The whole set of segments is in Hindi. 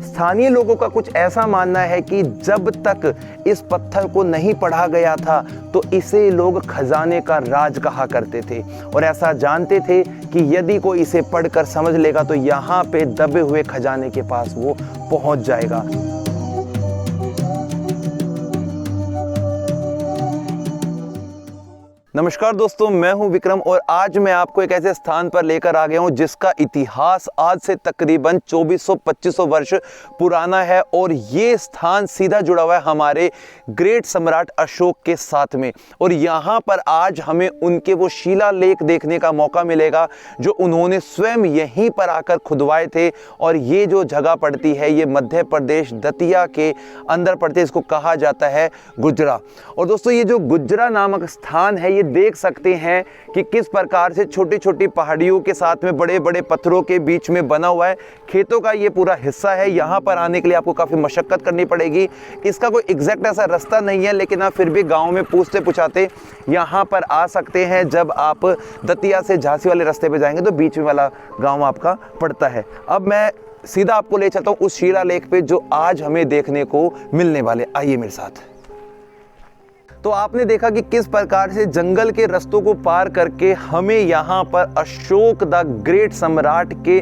स्थानीय लोगों का कुछ ऐसा मानना है कि जब तक इस पत्थर को नहीं पढ़ा गया था तो इसे लोग खजाने का राज कहा करते थे और ऐसा जानते थे कि यदि कोई इसे पढ़कर समझ लेगा तो यहाँ पे दबे हुए खजाने के पास वो पहुँच जाएगा। नमस्कार दोस्तों, मैं हूं विक्रम और आज मैं आपको एक ऐसे स्थान पर लेकर आ गया हूं जिसका इतिहास आज से तकरीबन 2400-2500 वर्ष पुराना है और ये स्थान सीधा जुड़ा हुआ है हमारे ग्रेट सम्राट अशोक के साथ में। और यहाँ पर आज हमें उनके वो शिलालेख देखने का मौका मिलेगा जो उन्होंने स्वयं यहीं पर आकर खुदवाए थे। और ये जो जगह पड़ती है ये मध्य प्रदेश दतिया के अंदर पड़ती है, इसको कहा जाता है गुजरा। और दोस्तों ये जो गुजरा नामक स्थान है ये देख सकते हैं कि किस प्रकार से छोटी छोटी पहाड़ियों के साथ में बड़े बड़े पत्थरों के बीच में बना हुआ है। खेतों का ये पूरा हिस्सा है। यहाँ पर आने के लिए आपको काफ़ी मशक्कत करनी पड़ेगी। इसका कोई एग्जैक्ट ऐसा रास्ता नहीं है, लेकिन आप फिर भी गांव में पूछते पुछाते यहाँ पर आ सकते हैं। जब आप दतिया से झांसी वाले रास्ते पे जाएंगे तो बीच में वाला गाँव आपका पड़ता है। अब मैं सीधा आपको ले चलता हूँ उस शिलालेख पे जो आज हमें देखने को मिलने वाले। आइए मेरे साथ। तो आपने देखा कि किस प्रकार से जंगल के रास्तों को पार करके हमें यहाँ पर अशोक द ग्रेट सम्राट के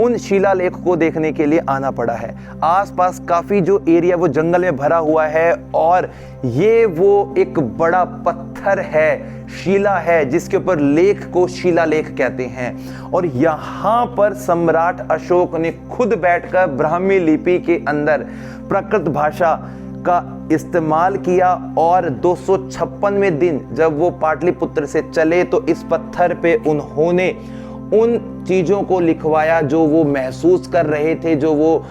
उन शिलालेख को देखने के लिए आना पड़ा है। आसपास काफ़ी जो एरिया वो जंगल में भरा हुआ है और ये वो एक बड़ा पत्थर है, शिला है, जिसके ऊपर लेख को शिलालेख कहते हैं। और यहाँ पर सम्राट अशोक ने खुद बैठकर ब्राह्मी लिपि के अंदर प्राकृत भाषा का इस्तेमाल किया और 256वें दिन जब वो पाटलिपुत्र से चले तो इस पत्थर पे उन्होंने उन चीज़ों को लिखवाया जो वो महसूस कर रहे थे, जो वो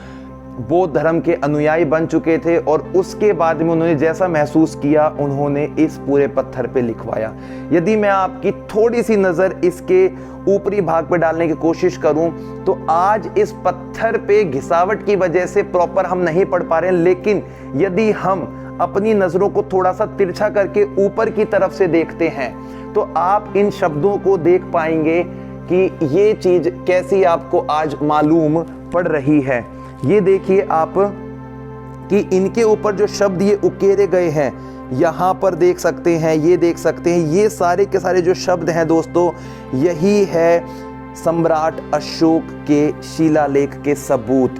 बौद्ध धर्म के अनुयायी बन चुके थे। और उसके बाद में उन्होंने जैसा महसूस किया उन्होंने इस पूरे पत्थर पे लिखवाया। यदि मैं आपकी थोड़ी सी नज़र इसके ऊपरी भाग पे डालने की कोशिश करूं तो आज इस पत्थर पे घिसावट की वजह से प्रॉपर हम नहीं पढ़ पा रहे हैं, लेकिन यदि हम अपनी नज़रों को थोड़ा सा तिरछा करके ऊपर की तरफ से देखते हैं तो आप इन शब्दों को देख पाएंगे कि ये चीज़ कैसी आपको आज मालूम पड़ रही है। ये देखिए आप कि इनके ऊपर जो शब्द ये उकेरे गए हैं, यहाँ पर देख सकते हैं, ये देख सकते हैं, ये सारे के सारे जो शब्द हैं दोस्तों, यही है सम्राट अशोक के शिलालेख के सबूत।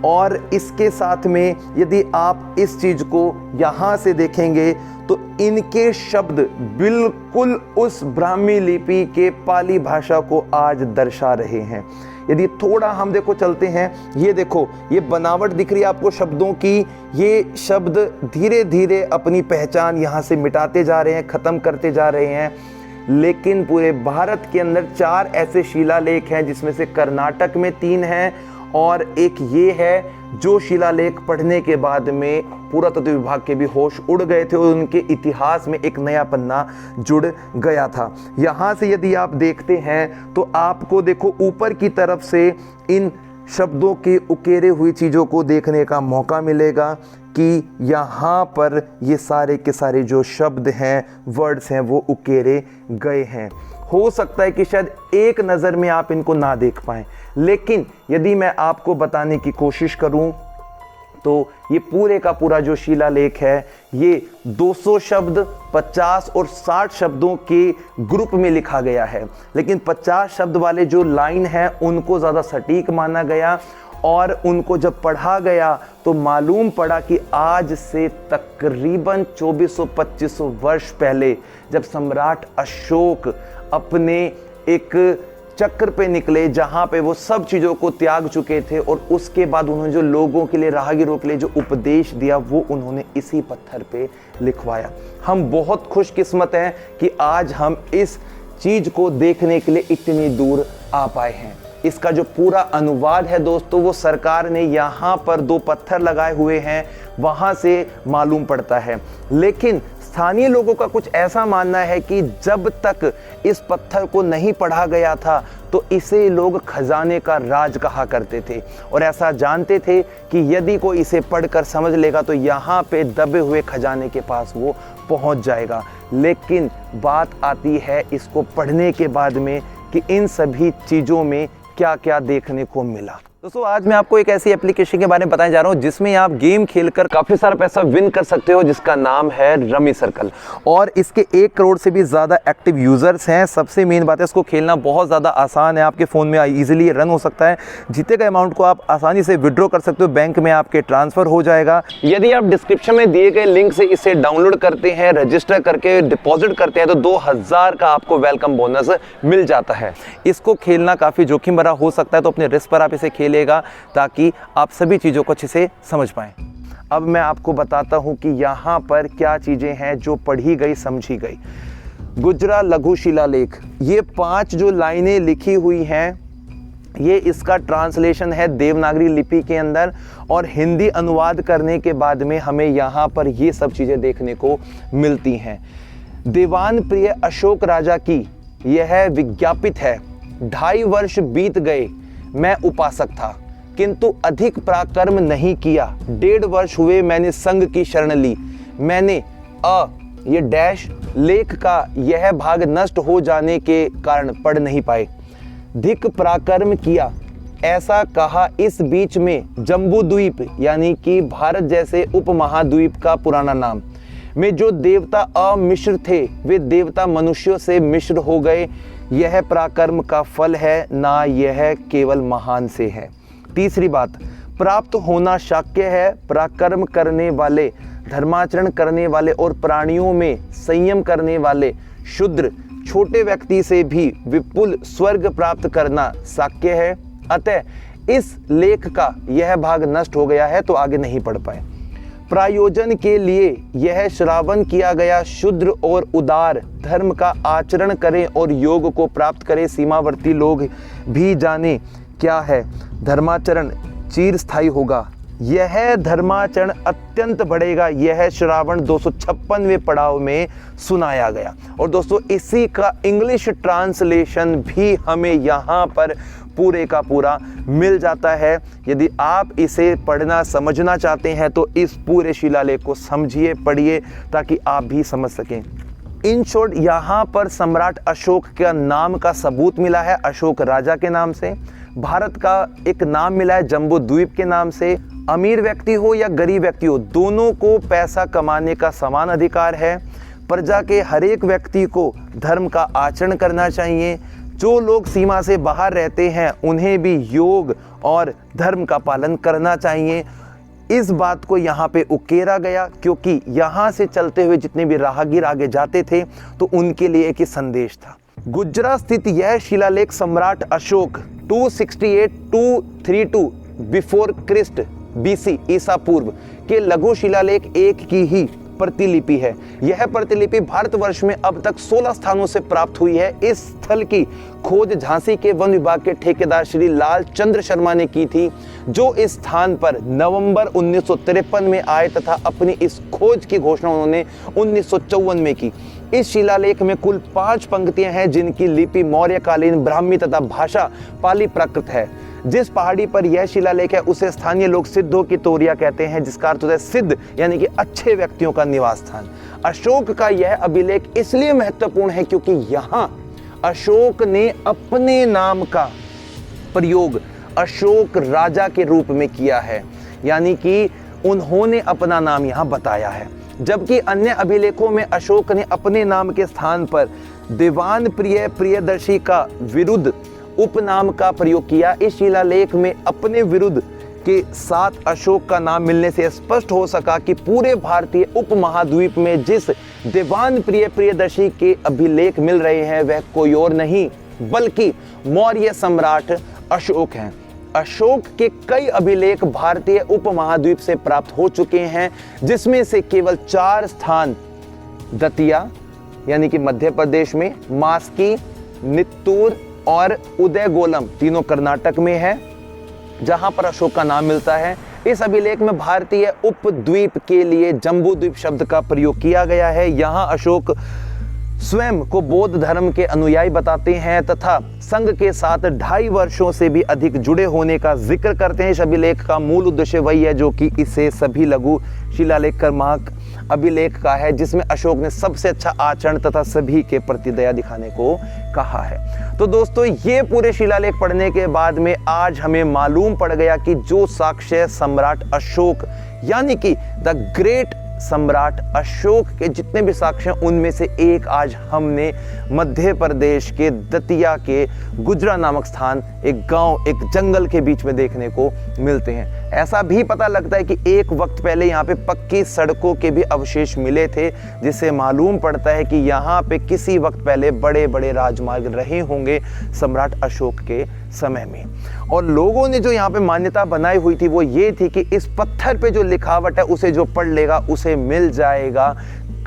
और इसके साथ में यदि आप इस चीज़ को यहाँ से देखेंगे तो इनके शब्द बिल्कुल उस ब्राह्मी लिपि के पाली भाषा को आज दर्शा रहे हैं। यदि थोड़ा हम देखो चलते हैं, ये देखो ये बनावट दिख रही है आपको शब्दों की। ये शब्द धीरे धीरे अपनी पहचान यहाँ से मिटाते जा रहे हैं, ख़त्म करते जा रहे हैं। लेकिन पूरे भारत के अंदर 4 ऐसे शिलालेख हैं जिसमें से कर्नाटक में 3 हैं और एक ये है जो शिलालेख पढ़ने के बाद में पुरातत्व विभाग के भी होश उड़ गए थे और उनके इतिहास में एक नया पन्ना जुड़ गया था। यहाँ से यदि आप देखते हैं तो आपको देखो ऊपर की तरफ से इन शब्दों के उकेरे हुई चीज़ों को देखने का मौका मिलेगा कि यहाँ पर ये सारे के सारे जो शब्द हैं, वर्ड्स हैं, वो उकेरे गए हैं। हो सकता है कि शायद एक नज़र में आप इनको ना देख पाएँ, लेकिन यदि मैं आपको बताने की कोशिश करूं तो ये पूरे का पूरा जो शिलालेख है ये 200 शब्द, 50 और 60 शब्दों के ग्रुप में लिखा गया है। लेकिन 50 शब्द वाले जो लाइन है उनको ज़्यादा सटीक माना गया और उनको जब पढ़ा गया तो मालूम पड़ा कि आज से तकरीबन 2400-2500 वर्ष पहले जब सम्राट अशोक अपने एक चक्र पे निकले जहाँ पे वो सब चीज़ों को त्याग चुके थे और उसके बाद उन्होंने जो लोगों के लिए, राहगीरों के लिए जो उपदेश दिया वो उन्होंने इसी पत्थर पे लिखवाया। हम बहुत खुशकिस्मत हैं कि आज हम इस चीज़ को देखने के लिए इतनी दूर आ पाए हैं। इसका जो पूरा अनुवाद है दोस्तों वो सरकार ने यहाँ पर 2 पत्थर लगाए हुए हैं वहाँ से मालूम पड़ता है। लेकिन स्थानीय लोगों का कुछ ऐसा मानना है कि जब तक इस पत्थर को नहीं पढ़ा गया था तो इसे लोग खजाने का राज कहा करते थे और ऐसा जानते थे कि यदि कोई इसे पढ़कर समझ लेगा तो यहाँ पे दबे हुए खजाने के पास वो पहुँच जाएगा। लेकिन बात आती है इसको पढ़ने के बाद में कि इन सभी चीज़ों में क्या क्या देखने को मिला। दोस्तों आज मैं आपको एक ऐसी एप्लीकेशन के बारे में बताने जा रहा हूं जिसमें आप गेम खेलकर काफी सारा पैसा विन कर सकते हो, जिसका नाम है रमी सर्कल। और इसके 1 करोड़ से भी ज़्यादा एक्टिव यूज़र्स हैं। सबसे मेन बात है इसको खेलना बहुत ज़्यादा आसान है, आपके फ़ोन में ईजिली रन हो सकता है। जीते गए अमाउंट को आप आसानी से विड्रॉ कर सकते हो, बैंक में आपके ट्रांसफ़र हो जाएगा। यदि आप डिस्क्रिप्शन में दिए गए लिंक से इसे डाउनलोड करते हैं, रजिस्टर करके डिपॉजिट करते हैं तो 2000 का आपको वेलकम बोनस मिल जाता है। इसको खेलना काफ़ी जोखिम भरा हो सकता है, तो अपने रिस्क पर आप इसे खेलेगा ताकि आप सभी चीज़ों को अच्छे से समझ पाएं। अब मैं आपको बताता हूं कि यहाँ पर क्या चीज़ें हैं जो पढ़ी गई समझी गई। गुजरा लघु शिलालेख, ये 5 जो लाइनें लिखी हुई हैं, ये इसका ट्रांसलेशन है देवनागरी लिपि के अंदर, और हिंदी अनुवाद करने के बाद में हमें यहाँ पर ये सब चीज़ें देखने को मिलती हैं। दीवान प्रिय अशोक राजा की यह विज्ञापित है, 2.5 वर्ष बीत गए, मैं उपासक था किंतु अधिक पराक्रम नहीं किया। 1.5 वर्ष हुए मैंने संघ की शरण ली। मैंने ये डैश लेख का यह भाग नष्ट हो जाने के कारण पढ़ नहीं पाए। धिक पराक्रम किया ऐसा कहा। इस बीच में जम्बूद्वीप यानी कि भारत जैसे उपमहाद्वीप का पुराना नाम में जो देवता अमिश्र थे वे देवता मनुष्यों से मिश्र हो गए। यह पराक्रम का फल है, ना यह केवल महान से है। तीसरी बात, प्राप्त होना शाक्य है। पराक्रम करने वाले, धर्माचरण करने वाले और प्राणियों में संयम करने वाले शूद्र छोटे व्यक्ति से भी विपुल स्वर्ग प्राप्त करना शाक्य है। अतः इस लेख का यह भाग नष्ट हो गया है तो आगे नहीं पढ़ पाए। प्रायोजन के लिए यह श्रावण किया गया, शूद्र और उदार धर्म का आचरण करें और योग को प्राप्त करें। सीमावर्ती लोग भी जाने क्या है धर्माचरण चिरस्थायी होगा, यह धर्माचरण अत्यंत बढ़ेगा। यह श्रावण 256वें पड़ाव में सुनाया गया। और दोस्तों इसी का इंग्लिश ट्रांसलेशन भी हमें यहाँ पर पूरे का पूरा मिल जाता है। यदि आप इसे पढ़ना समझना चाहते हैं तो इस पूरे शिलालेख को समझिए, पढ़िए, ताकि आप भी समझ सकें। इन शॉर्ट यहाँ पर सम्राट अशोक का नाम का सबूत मिला है, अशोक राजा के नाम से। भारत का एक नाम मिला है जम्बूद्वीप के नाम से। अमीर व्यक्ति हो या गरीब व्यक्ति हो, दोनों को पैसा कमाने का समान अधिकार है। प्रजा के हर एक व्यक्ति को धर्म का आचरण करना चाहिए। जो लोग सीमा से बाहर रहते हैं उन्हें भी योग और धर्म का पालन करना चाहिए। इस बात को यहाँ पे उकेरा गया क्योंकि यहाँ से चलते हुए जितने भी राहगीर आगे जाते थे तो उनके लिए एक ही संदेश था। गुजरा स्थित यह शिलालेख सम्राट अशोक 268-232 बिफोर क्रिस्ट BC ईसा पूर्व के लघु शिलालेख 1 की ही प्रतिलिपि है। यह प्रतिलिपि भारतवर्ष में अब तक 16 स्थानों से प्राप्त हुई है। इस स्थल की खोज झांसी के वन विभाग के ठेकेदार श्री लाल चंद्र शर्मा ने की थी, जो इस स्थान पर नवंबर 1953 में आए तथा अपनी इस खोज की घोषणा उन्होंने 1954 में की। इस शिलालेख में कुल 5 पंक्तियां हैं जिनकी लिपि मौर्यकालीन ब्राह्मी तथा भाषा पाली प्राकृत है। जिस पहाड़ी पर यह शिलालेख है उसे स्थानीय लोग सिद्धों की तोरिया कहते हैं, जिसका अर्थ होता है सिद्ध यानी कि अच्छे व्यक्तियों का निवास स्थान। अशोक का यह अभिलेख इसलिए महत्वपूर्ण है क्योंकि यहाँ अशोक ने अपने नाम का प्रयोग अशोक राजा के रूप में किया है, यानी कि उन्होंने अपना नाम यहाँ बताया है। जबकि अन्य अभिलेखों में अशोक ने अपने नाम के स्थान पर दीवान प्रिय प्रियदर्शी का विरुद्ध उपनाम का प्रयोग किया। इस शिलालेख में अपने विरुद्ध के साथ अशोक का नाम मिलने से स्पष्ट हो सका कि पूरे भारतीय उपमहाद्वीप में जिस दीवान प्रिय प्रियदर्शी के अभिलेख मिल रहे हैं वह कोई और नहीं बल्कि मौर्य सम्राट अशोक हैं। अशोक के कई अभिलेख भारतीय उपमहाद्वीप से प्राप्त हो चुके हैं, जिसमें से केवल 4 स्थान दतिया यानी कि मध्य प्रदेश में, मास्की, नित्तूर और उदयगोलम तीनों कर्नाटक में है, जहां पर अशोक का नाम मिलता है। इस अभिलेख में भारतीय उपद्वीप के लिए जम्बूद्वीप शब्द का प्रयोग किया गया है। यहाँ अशोक स्वयं को बौद्ध धर्म के अनुयायी बताते हैं तथा संघ के साथ 2.5 वर्षों से भी अधिक जुड़े होने का जिक्र करते हैं। इस अभिलेख का मूल उद्देश्य वही है जो कि इसे सभी लघु शिलालेख क्रमांक अभिलेख का है, जिसमें अशोक ने सबसे अच्छा आचरण तथा सभी के प्रति दया दिखाने को कहा है। तो दोस्तों, ये पूरे शिलालेख पढ़ने के बाद में आज हमें मालूम पड़ गया कि जो साक्ष्य सम्राट अशोक यानी कि द ग्रेट सम्राट अशोक के जितने भी साक्ष्य हैं उनमें से एक आज हमने मध्य प्रदेश के दतिया के गुजरा नामक स्थान, एक गांव, एक जंगल के बीच में देखने को मिलते हैं। ऐसा भी पता लगता है कि एक वक्त पहले यहाँ पे पक्की सड़कों के भी अवशेष मिले थे, जिससे मालूम पड़ता है कि यहाँ पे किसी वक्त पहले बड़े बड़े राजमार्ग रहे होंगे सम्राट अशोक के समय में। और लोगों ने जो यहाँ पे मान्यता बनाई हुई थी वो ये थी कि इस पत्थर पे जो लिखावट है उसे जो पढ़ लेगा उसे मिल जाएगा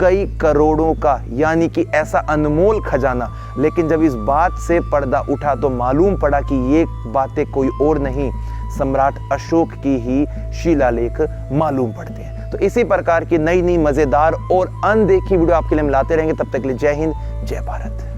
कई करोड़ों का, यानी कि ऐसा अनमोल खजाना। लेकिन जब इस बात से पर्दा उठा तो मालूम पड़ा कि ये बातें कोई और नहीं, सम्राट अशोक की ही शिलालेख मालूम पड़ते हैं। तो इसी प्रकार की नई नई मजेदार और अनदेखी वीडियो आपके लिए हम लाते रहेंगे। तब तक के लिए जय हिंद, जय भारत।